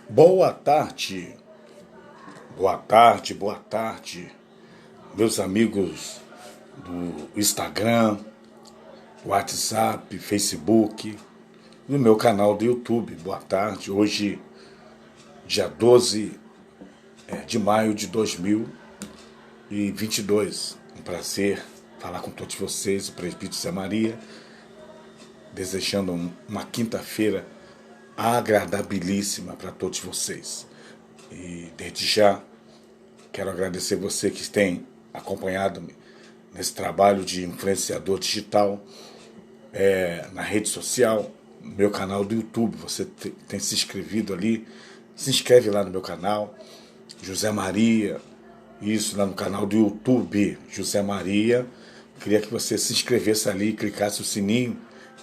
Boa tarde, boa tarde, boa tarde, meus amigos do Instagram, WhatsApp, Facebook, no meu canal do YouTube. Boa tarde, hoje, dia 12 de maio de 2022. Um prazer falar com todos vocês, o presbítero Zé Maria, desejando uma quinta-feira agradabilíssima para todos vocês. E desde já quero agradecer você que tem acompanhado-me nesse trabalho de influenciador digital, na rede social, no meu canal do YouTube. Você tem se inscrevido ali, se inscreve lá no meu canal, José Maria, isso lá no canal do YouTube, José Maria. Queria que você se inscrevesse ali, clicasse o sininho,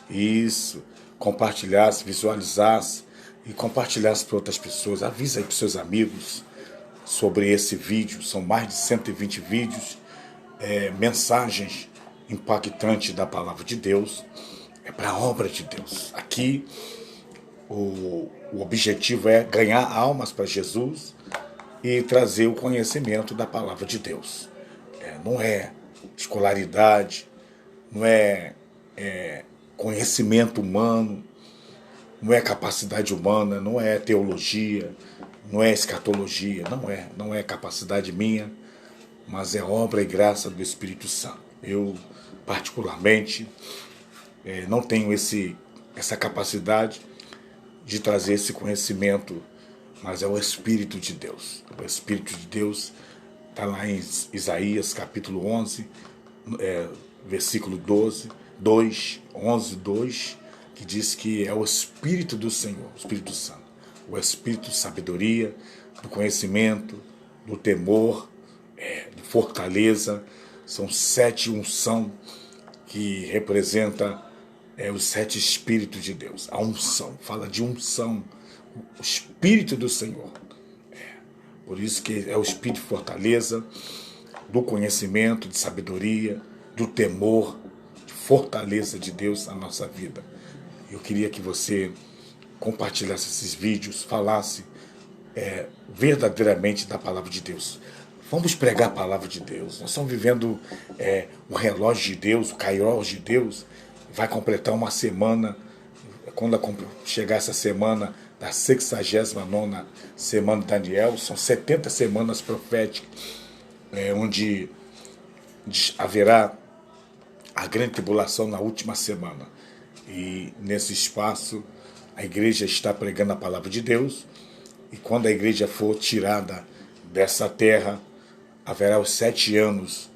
isso, compartilhasse, visualizasse e compartilhasse para outras pessoas. Avisa aí para os seus amigos sobre esse vídeo. São mais de 120 vídeos, mensagens impactantes da palavra de Deus. É para a obra de Deus. Aqui o objetivo é ganhar almas para Jesus e trazer o conhecimento da palavra de Deus. Não é escolaridade, não é conhecimento humano, não é capacidade humana, não é teologia, não é escatologia, não é capacidade minha, mas é obra e graça do Espírito Santo. Eu, particularmente, não tenho essa capacidade de trazer esse conhecimento, mas é o Espírito de Deus. O Espírito de Deus está lá em Isaías capítulo 11, versículo 11, 2, que diz que é o Espírito do Senhor, o Espírito Santo. O Espírito de sabedoria, do conhecimento, do temor, de fortaleza. São 7 unção que representa os 7 Espíritos de Deus. A unção, fala de unção, o Espírito do Senhor. Por isso que é o Espírito de fortaleza, do conhecimento, de sabedoria, do temor, de fortaleza de Deus na nossa vida. Eu queria que você compartilhasse esses vídeos, falasse verdadeiramente da palavra de Deus. Vamos pregar a palavra de Deus. Nós estamos vivendo o relógio de Deus, o Kairos de Deus. Vai completar uma semana, quando chegar essa semana da 69ª semana de Daniel, são 70 semanas proféticas, onde haverá a grande tribulação na última semana. E nesse espaço a igreja está pregando a palavra de Deus, e quando a igreja for tirada dessa terra, haverá os 7 anos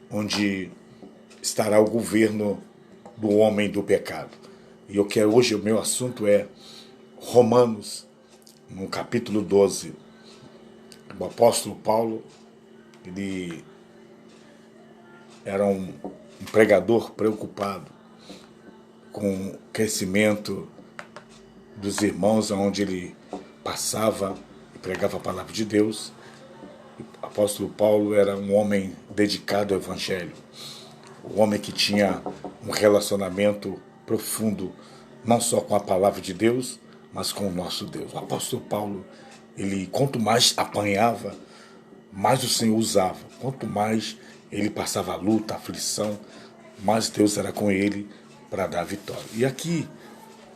onde estará o governo do homem do pecado. E eu quero hoje, o meu assunto é Romanos, no capítulo 12. O apóstolo Paulo, ele era um pregador preocupado com o crescimento dos irmãos, onde ele passava e pregava a palavra de Deus. O apóstolo Paulo era um homem dedicado ao evangelho, um homem que tinha um relacionamento profundo, não só com a palavra de Deus, mas com o nosso Deus. O apóstolo Paulo, quanto mais apanhava, mais o Senhor usava. Quanto mais ele passava a luta, a aflição, mais Deus era com ele para dar a vitória. E aqui,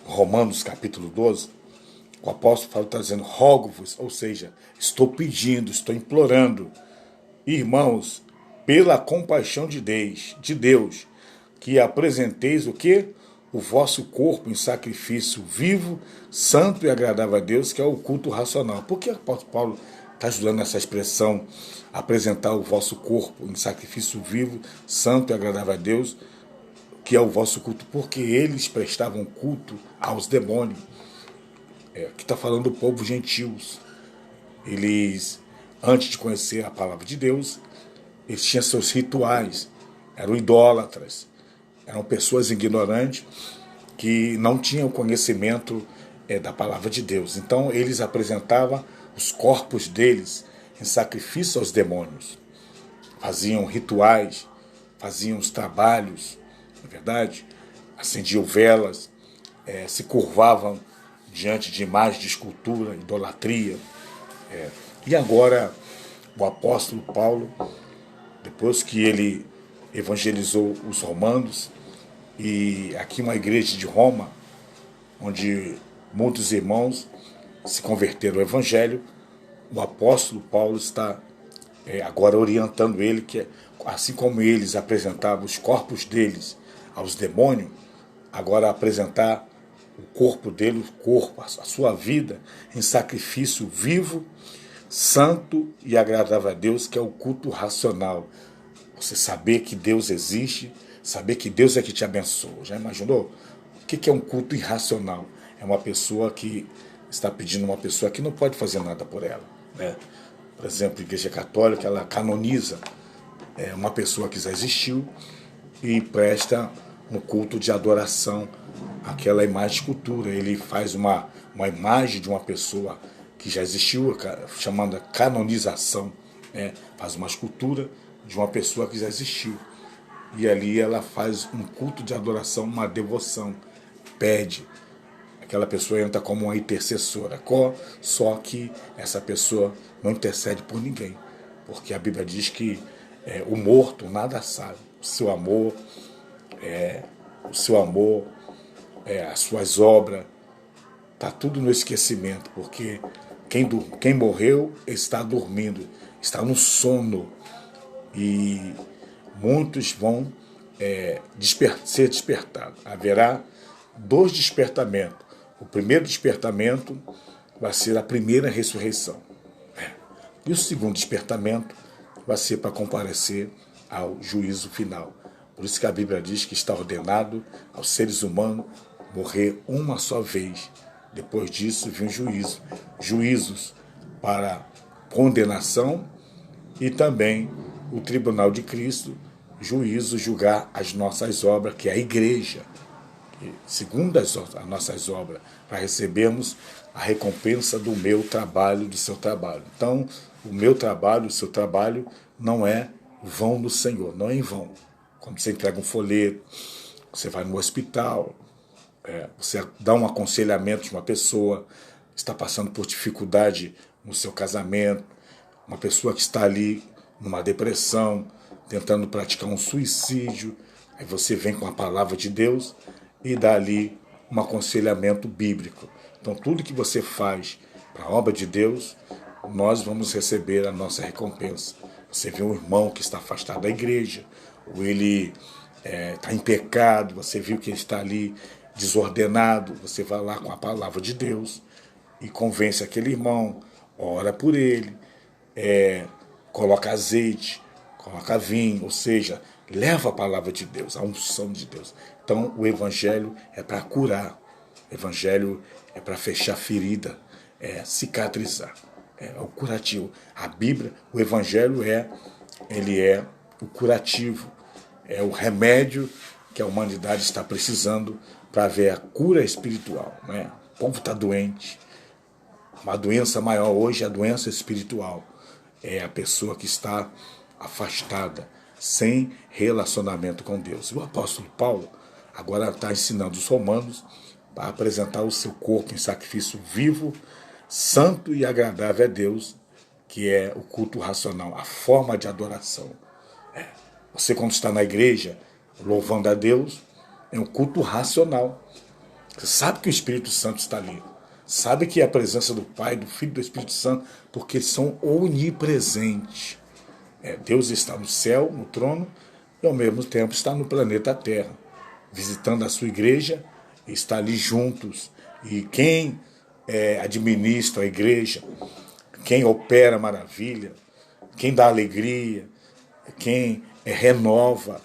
Romanos capítulo 12, o apóstolo Paulo está dizendo: rogo-vos, ou seja, estou pedindo, estou implorando, irmãos, pela compaixão de Deus, que apresenteis o quê? O vosso corpo em sacrifício vivo, santo e agradável a Deus, que é o culto racional. Por que o apóstolo Paulo está ajudando essa expressão, apresentar o vosso corpo em sacrifício vivo, santo e agradável a Deus, que é o vosso culto? Porque eles prestavam culto aos demônios. Aqui está falando do povo gentios. Eles, antes de conhecer a palavra de Deus, eles tinham seus rituais, eram idólatras, eram pessoas ignorantes que não tinham conhecimento da palavra de Deus. Então eles apresentavam os corpos deles em sacrifício aos demônios. Faziam rituais, faziam os trabalhos, na verdade, acendiam velas, se curvavam diante de imagens de escultura, idolatria. E agora, o apóstolo Paulo, depois que ele evangelizou os romanos, e aqui uma igreja de Roma, onde muitos irmãos se converteram ao evangelho, o apóstolo Paulo está agora orientando ele, que assim como eles apresentavam os corpos deles aos demônios, agora apresentar o corpo dele, o corpo, a sua vida, em sacrifício vivo, santo e agradável a Deus, que é o culto racional. Você saber que Deus existe, saber que Deus é que te abençoa. Já imaginou? O que é um culto irracional? É uma pessoa que está pedindo uma pessoa que não pode fazer nada por ela, né? Por exemplo, a Igreja Católica, ela canoniza uma pessoa que já existiu e presta um culto de adoração àquela imagem de escultura. Ele faz uma imagem de uma pessoa que já existiu, chamada canonização, né? Faz uma escultura de uma pessoa que já existiu. E ali ela faz um culto de adoração, uma devoção, pede. Aquela pessoa entra como uma intercessora, só que essa pessoa não intercede por ninguém, porque a Bíblia diz que o morto nada sabe. O seu amor, as suas obras, está tudo no esquecimento, porque quem morreu está dormindo, está no sono, e muitos vão ser despertados. Haverá 2 despertamentos. O primeiro despertamento vai ser a primeira ressurreição. E o segundo despertamento vai ser para comparecer ao juízo final. Por isso que a Bíblia diz que está ordenado aos seres humanos morrer uma só vez. Depois disso vem o juízo. Juízos para condenação e também o tribunal de Cristo, juízo, julgar as nossas obras, que é a igreja. Segundo as nossas obras, para recebermos a recompensa do meu trabalho, do seu trabalho. Então, o meu trabalho, o seu trabalho, não é vão no Senhor, não é em vão. Quando você entrega um folheto, você vai no hospital, você dá um aconselhamento de uma pessoa que está passando por dificuldade no seu casamento, uma pessoa que está ali numa depressão, tentando praticar um suicídio, aí você vem com a palavra de Deus e dá ali um aconselhamento bíblico. Então, tudo que você faz para a obra de Deus, nós vamos receber a nossa recompensa. Você vê um irmão que está afastado da igreja, ou ele está em pecado, você viu que ele está ali desordenado, você vai lá com a palavra de Deus e convence aquele irmão, ora por ele, coloca azeite, coloca vinho, ou seja, leva a palavra de Deus, a unção de Deus. Então, o evangelho é para curar, o evangelho é para fechar ferida, cicatrizar, é o curativo. A Bíblia, o evangelho ele é o curativo, é o remédio que a humanidade está precisando para ver a cura espiritual, né? O povo está doente. Uma doença maior hoje é a doença espiritual. É a pessoa que está afastada, sem relacionamento com Deus. O apóstolo Paulo agora está ensinando os romanos a apresentar o seu corpo em sacrifício vivo, santo e agradável a Deus, que é o culto racional, a forma de adoração. Você, quando está na igreja, louvando a Deus, é um culto racional. Você sabe que o Espírito Santo está ali. Sabe que é a presença do Pai, do Filho e do Espírito Santo, porque eles são onipresentes. Deus está no céu, no trono, e ao mesmo tempo está no planeta Terra, visitando a sua igreja, está ali juntos. E quem administra a igreja, quem opera a maravilha, quem dá alegria, quem renova,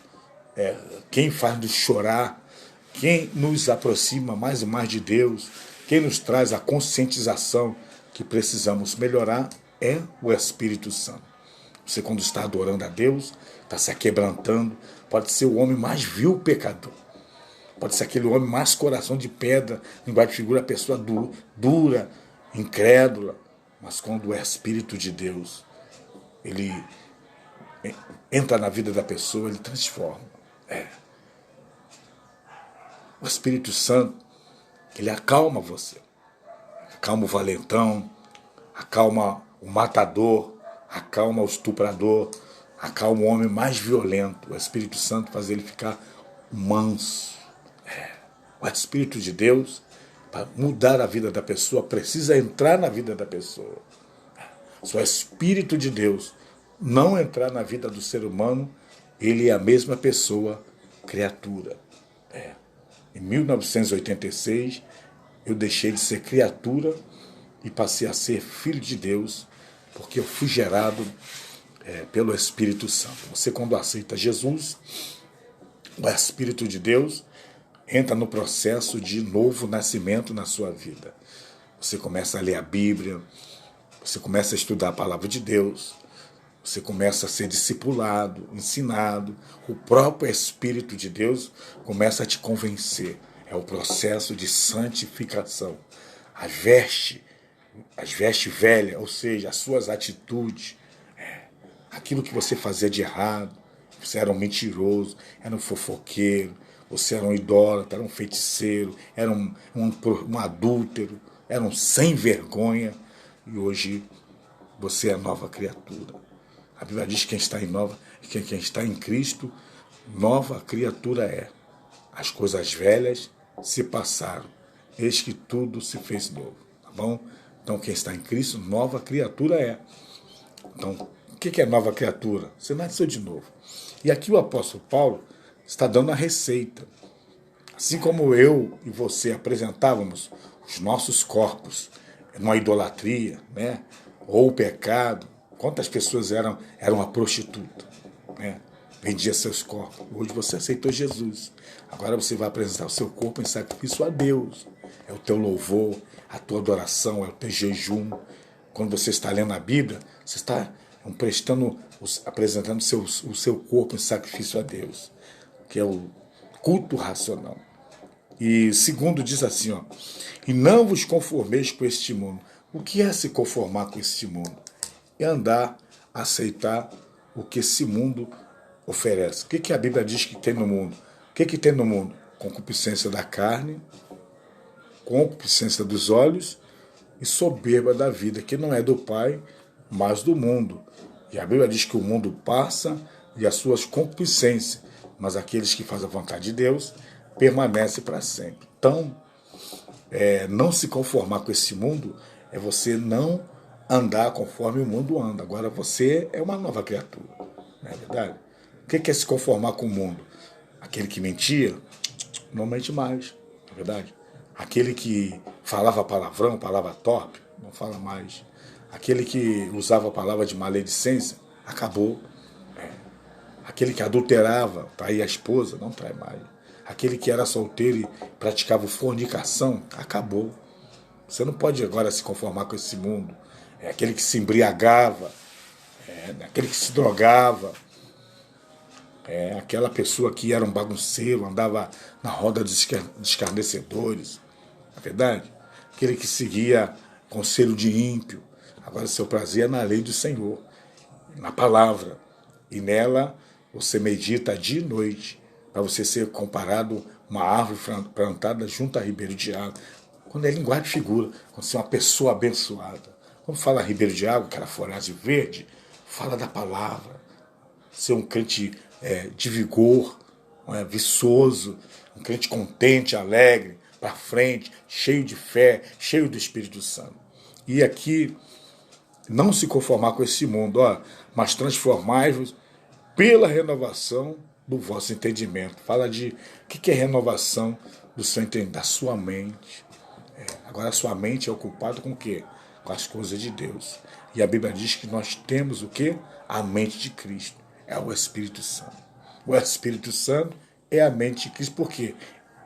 quem faz nos chorar, quem nos aproxima mais e mais de Deus, quem nos traz a conscientização que precisamos melhorar é o Espírito Santo. Você, quando está adorando a Deus, está se aquebrantando, pode ser o homem mais vil pecador, pode ser aquele homem mais coração de pedra, linguagem de figura, a pessoa dura, incrédula, mas quando o Espírito de Deus, ele entra na vida da pessoa, ele transforma. O Espírito Santo, ele acalma você. acalma o valentão, acalma o matador, acalma o estuprador, acalma o homem mais violento. O Espírito Santo faz ele ficar manso. O Espírito de Deus, para mudar a vida da pessoa, precisa entrar na vida da pessoa. Se o Espírito de Deus não entrar na vida do ser humano, ele é a mesma pessoa, criatura. Em 1986, eu deixei de ser criatura e passei a ser filho de Deus, porque eu fui gerado pelo Espírito Santo. Você, quando aceita Jesus, o Espírito de Deus entra no processo de novo nascimento na sua vida. Você começa a ler a Bíblia, você começa a estudar a palavra de Deus, você começa a ser discipulado, ensinado. O próprio Espírito de Deus começa a te convencer. É o processo de santificação. As vestes velhas, ou seja, as suas atitudes, aquilo que você fazia de errado. Você era um mentiroso, era um fofoqueiro, você era um idólatra, era um feiticeiro, era um adúltero, era um sem vergonha. E hoje você é nova criatura. A Bíblia diz que quem está em Cristo, nova criatura é. As coisas velhas se passaram, eis que tudo se fez novo. Tá bom? Então quem está em Cristo, nova criatura é. Então, o que é nova criatura? Você nasceu de novo. E aqui o apóstolo Paulo está dando a receita. Assim como eu e você apresentávamos os nossos corpos numa idolatria, né? Ou o pecado, quantas pessoas eram uma prostituta, né? Vendia seus corpos. Hoje você aceitou Jesus. Agora você vai apresentar o seu corpo em sacrifício a Deus. É o teu louvor, a tua adoração, é o teu jejum. Quando você está lendo a Bíblia, você está apresentando o seu corpo em sacrifício a Deus, que é o culto racional. E segundo diz assim, ó, e não vos conformeis com este mundo. O que é se conformar com este mundo? É andar, aceitar o que esse mundo oferece. O que a Bíblia diz que tem no mundo? O que tem no mundo? Concupiscência da carne, concupiscência dos olhos e soberba da vida, que não é do Pai, mas do mundo. E a Bíblia diz que o mundo passa e as suas concupiscências, mas aqueles que fazem a vontade de Deus permanecem para sempre. Então, não se conformar com esse mundo é você não andar conforme o mundo anda. Agora você é uma nova criatura, não é verdade? O que é se conformar com o mundo? Aquele que mentia, não mente mais, não é verdade? Aquele que falava palavrão, palavra torpe, não fala mais. Aquele que usava a palavra de maledicência, acabou. Aquele que adulterava, traía a esposa, não trai mais. Aquele que era solteiro e praticava fornicação, acabou. Você não pode agora se conformar com esse mundo. Aquele que se embriagava, aquele que se drogava, aquela pessoa que era um bagunceiro, andava na roda dos escarnecedores, não é verdade? Aquele que seguia conselho de ímpio. Agora seu prazer é na lei do Senhor, na palavra. E nela você medita dia e noite, para você ser comparado a uma árvore plantada junto a ribeiro de água. Quando é linguagem de figura, quando você é uma pessoa abençoada. Quando fala ribeiro de água, aquela folhagem verde, fala da palavra. Ser um crente de vigor, viçoso, um crente contente, alegre, para frente, cheio de fé, cheio do Espírito Santo. E aqui, não se conformar com esse mundo, mas transformai-vos pela renovação do vosso entendimento. Fala de o que é renovação do seu entendimento, da sua mente. Agora a sua mente é ocupada com o quê? Com as coisas de Deus. E a Bíblia diz que nós temos o quê? A mente de Cristo. É o Espírito Santo. O Espírito Santo é a mente de Cristo. Por quê?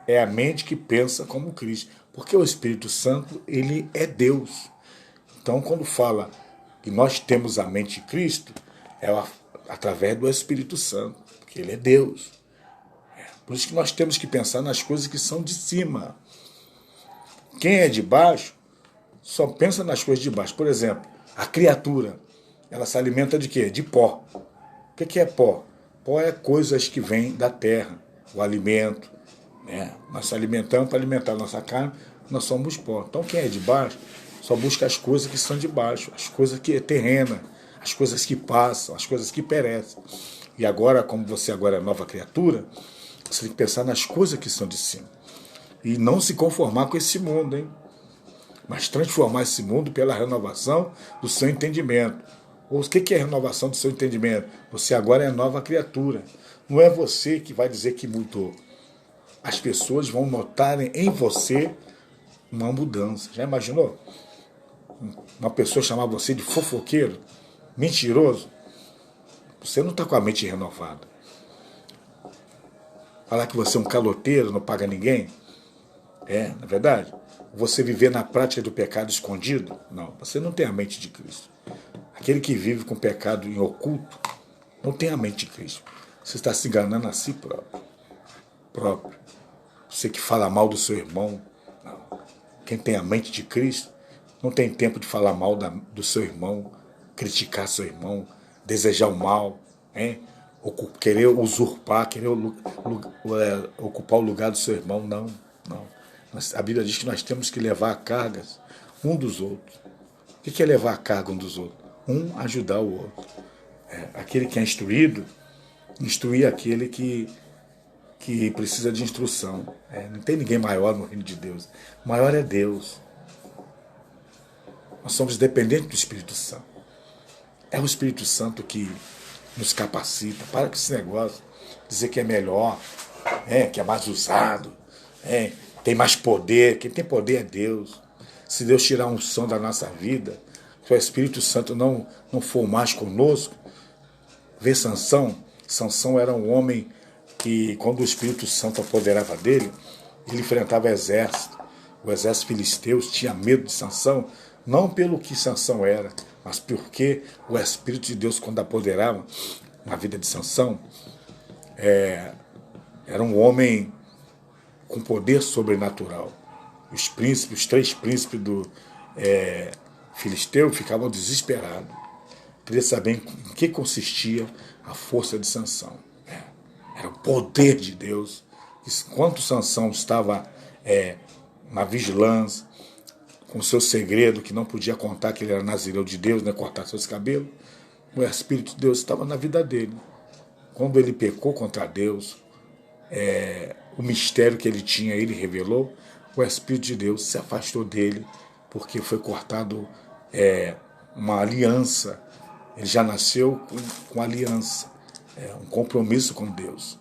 É a mente que pensa como Cristo. Porque o Espírito Santo, ele é Deus. Então, quando fala que nós temos a mente de Cristo, é através do Espírito Santo, porque ele é Deus. Por isso que nós temos que pensar nas coisas que são de cima. Quem é de baixo só pensa nas coisas de baixo. Por exemplo, a criatura, ela se alimenta de quê? De pó. O que é pó? Pó é coisas que vêm da terra, o alimento. Nós se alimentamos para alimentar a nossa carne, nós somos pó. Então quem é de baixo Só busca as coisas que estão de baixo, as coisas que é terrena, as coisas que passam, as coisas que perecem. E agora, como você agora é nova criatura, você tem que pensar nas coisas que estão de cima. E não se conformar com esse mundo, hein? Mas transformar esse mundo pela renovação do seu entendimento. O que é a renovação do seu entendimento? Você agora é nova criatura. Não é você que vai dizer que mudou. As pessoas vão notarem em você uma mudança. Já imaginou? Uma pessoa chamar você de fofoqueiro, mentiroso? Você não está com a mente renovada. Falar que você é um caloteiro, não paga ninguém? Na verdade? Você viver na prática do pecado escondido? Não, você não tem a mente de Cristo. Aquele que vive com pecado em oculto não tem a mente de Cristo. Você está se enganando a si próprio. Você que fala mal do seu irmão. Não. Quem tem a mente de Cristo não tem tempo de falar mal do seu irmão, criticar seu irmão, desejar o mal, querer usurpar, querer ocupar o lugar do seu irmão. Não. A Bíblia diz que nós temos que levar cargas um dos outros. O que é levar a carga um dos outros? Um ajudar o outro. Aquele que é instruído, instruir aquele que precisa de instrução. Não tem ninguém maior no reino de Deus. O maior é Deus. Nós somos dependentes do Espírito Santo. É o Espírito Santo que nos capacita. Para com esse negócio. Dizer que é melhor, que é mais usado, tem mais poder. Quem tem poder é Deus. Se Deus tirar a unção da nossa vida, se o Espírito Santo não for mais conosco, vê Sansão. Sansão era um homem que, quando o Espírito Santo apoderava dele, ele enfrentava exército. O exército filisteu tinha medo de Sansão, não pelo que Sansão era, mas porque o Espírito de Deus, quando apoderava na vida de Sansão, era um homem com poder sobrenatural. Os três príncipes do filisteu ficavam desesperados. Queria saber em que consistia a força de Sansão. Era o poder de Deus. Enquanto Sansão estava na vigilância, com seu segredo, que não podia contar que ele era nazireu de Deus, cortar seus cabelos, o Espírito de Deus estava na vida dele. Quando ele pecou contra Deus, o mistério que ele tinha, ele revelou, o Espírito de Deus se afastou dele, porque foi cortado uma aliança. Ele já nasceu com aliança, um compromisso com Deus.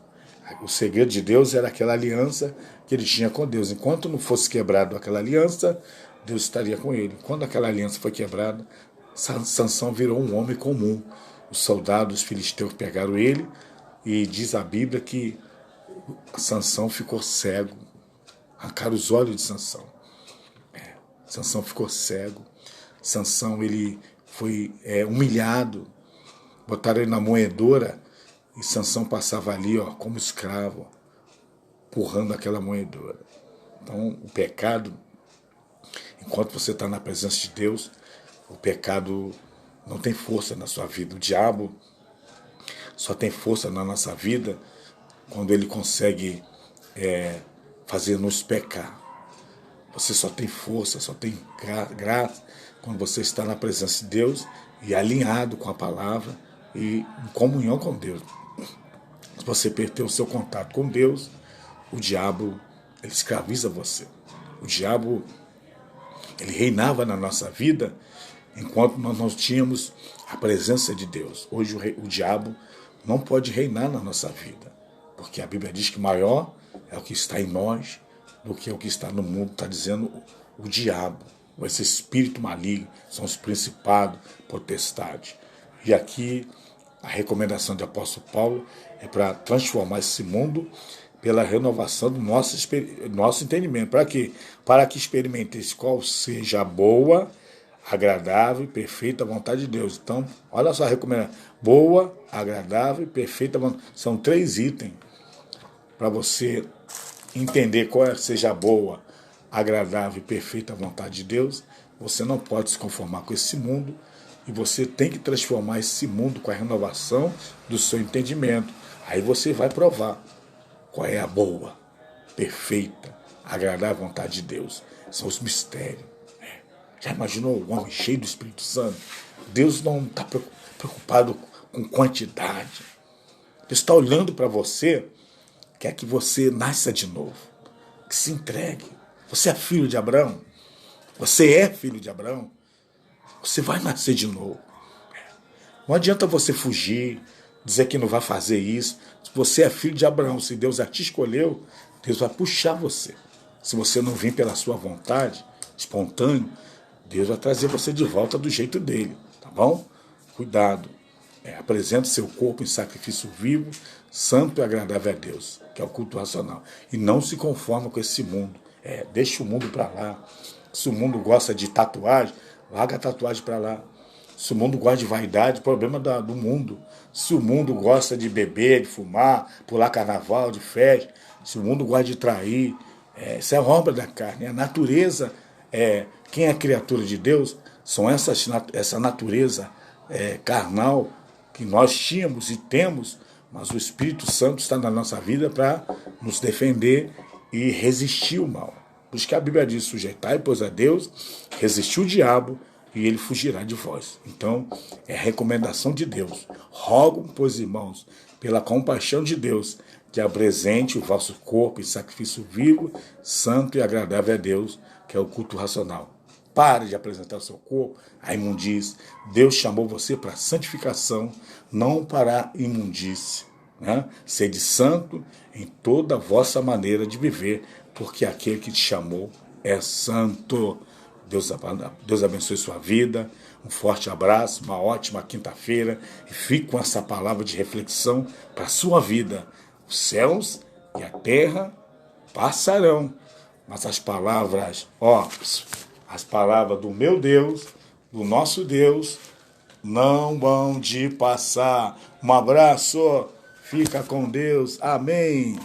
O segredo de Deus era aquela aliança que ele tinha com Deus. Enquanto não fosse quebrado aquela aliança, Deus estaria com ele. Quando aquela aliança foi quebrada, Sansão virou um homem comum. Os soldados filisteus pegaram ele e diz a Bíblia que Sansão ficou cego. Arrancaram os olhos de Sansão. Sansão ficou cego. Sansão ele foi humilhado. Botaram ele na moedora e Sansão passava ali como escravo, empurrando aquela moedora. Então o pecado, enquanto você está na presença de Deus, o pecado não tem força na sua vida. O diabo só tem força na nossa vida quando ele consegue fazer-nos pecar. Você só tem força, só tem graça quando você está na presença de Deus e alinhado com a palavra e em comunhão com Deus. Se você perder o seu contato com Deus, o diabo ele escraviza você. O diabo ele reinava na nossa vida enquanto nós não tínhamos a presença de Deus. Hoje o diabo não pode reinar na nossa vida, porque a Bíblia diz que maior é o que está em nós do que o que está no mundo. Está dizendo o diabo, esse espírito maligno, são os principados, potestades. E aqui a recomendação do apóstolo Paulo é para transformar esse mundo pela renovação do nosso entendimento. Para quê? Para que experimenteis qual seja a boa, agradável e perfeita vontade de Deus. Então, olha só a recomendação. Boa, agradável e perfeita vontade. São 3 itens para você entender qual seja a boa, agradável e perfeita vontade de Deus. Você não pode se conformar com esse mundo e você tem que transformar esse mundo com a renovação do seu entendimento. Aí você vai provar qual é a boa, perfeita, agradável vontade de Deus. São os mistérios. Já imaginou o homem cheio do Espírito Santo? Deus não está preocupado com quantidade. Deus está olhando para você, quer que você nasça de novo, que se entregue. Você é filho de Abraão? Você é filho de Abraão? Você vai nascer de novo. Não adianta você fugir, dizer que não vai fazer isso. Se você é filho de Abraão, se Deus já te escolheu, Deus vai puxar você. Se você não vir pela sua vontade, espontâneo, Deus vai trazer você de volta do jeito dele, tá bom? Cuidado. Apresente seu corpo em sacrifício vivo, santo e agradável a Deus, que é o culto racional. E não se conforma com esse mundo. Deixa o mundo para lá. Se o mundo gosta de tatuagem, larga a tatuagem para lá. Se o mundo gosta de vaidade, problema do mundo. Se o mundo gosta de beber, de fumar, pular carnaval, de festa, se o mundo gosta de trair, isso é obra da carne. A natureza, quem é criatura de Deus, são essa natureza carnal que nós tínhamos e temos, mas o Espírito Santo está na nossa vida para nos defender e resistir ao mal. Por isso que a Bíblia diz: sujeitai, pois, a Deus, resistir o diabo, e ele fugirá de vós. Então, é recomendação de Deus. Rogo, pois, irmãos, pela compaixão de Deus, que apresente o vosso corpo em sacrifício vivo, santo e agradável a Deus, que é o culto racional. Pare de apresentar o seu corpo à imundície. Deus chamou você para a santificação, não para a imundície. Né? Sede santo em toda a vossa maneira de viver, porque aquele que te chamou é santo. Deus abençoe sua vida, um forte abraço, uma ótima quinta-feira, e fique com essa palavra de reflexão para a sua vida. Os céus e a terra passarão, mas as palavras do meu Deus, do nosso Deus, não vão de passar. Um abraço, fica com Deus, amém.